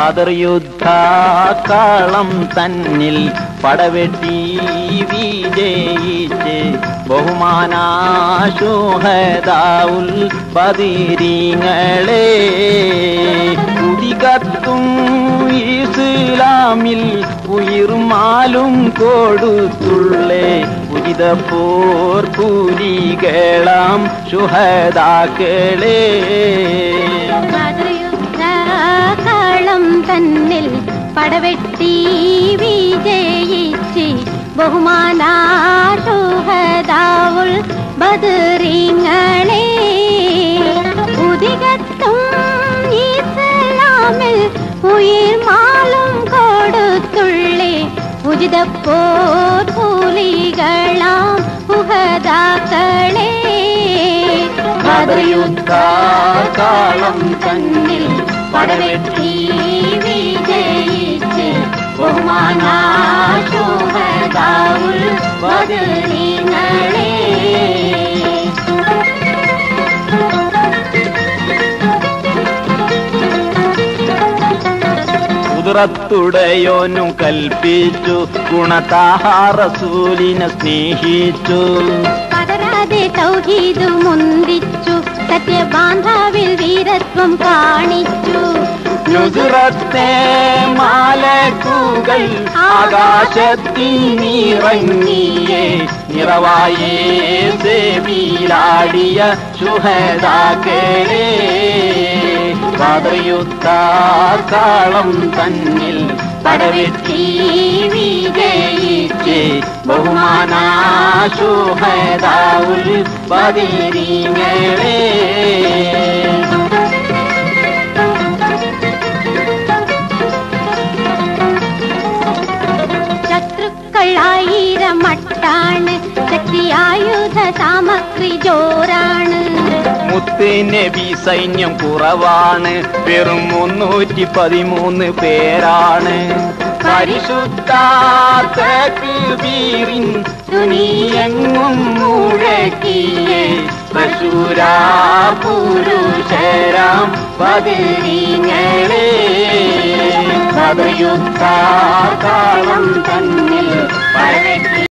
ബദർ യുദ്ധക്കളം തന്നിൽ പടവെട്ടി വിജയിച്ച് ബഹുമാന ശുഹദാഉൽ ബദരീങ്ങളെ ഉദികത്തും ഇസ്ലാമിൽ ഉയിർമാലും കൊടുത്തുള്ളേ ഉചിത പോർ കൂലികളാം ശുഹദാക്കളെ ളം തന്നിൽ പടവെട്ടി വിജയിച്ച് ബഹുമാന ശുഹദാഉൽ ബദരീങ്ങളെ ഉദികത്തും ഇസ്ലാമിൽ ഉയിർമാലും കൊടുത്തുള്ളേ ഉചിത പോർ കൂലികളാം ശുഹദാക്കളെ ബദർ യുദ്ധക്കളം തന്നിൽ പടവെട്ടി വിജയിച്ച് ബഹുമാന ശുഹദാഉൽ ബദരീങ്ങളെ കുദ്റത്തുടയോനും കൽപ്പിച്ചു ഗുണതാഹ റസൂലിനെ സ്നേഹിച്ചു പതരാതെ തൗഹീദ് മുന്തിച്ചു സത്യബാന്ധാവിൽ വീരത്വം കാണിച്ചു നുസ്റത്തെ മാലക്കുകൾ ആകാശത്തിൽ നിറങ്ങിയേ നിറവായേ സേവിലാടിയ ശുഹദാക്കളെ ബദർ യുദ്ധക്കളം തന്നിൽ പടവെട്ടി വിജയിച്ച് ബഹുമാന ശുഹദാഉൽ ബദരീങ്ങളെ ശത്രുക്കൾ 1000 മട്ടാണ് ശക്തിയായുധ സാമഗ്രി ജോറാണ് മുത്ത് നബി സൈന്യം കുറവാണ് വെറും 313 പേരാണ് പരിശുദ്ധ തക്ബീറിൻ ദുനിയെങ്ങും മുഴക്കിയേ പ്രശൂരാ പുരുഷരാം ബദരീങ്ങളെ ബദർ യുദ്ധക്കളം തന്നിൽ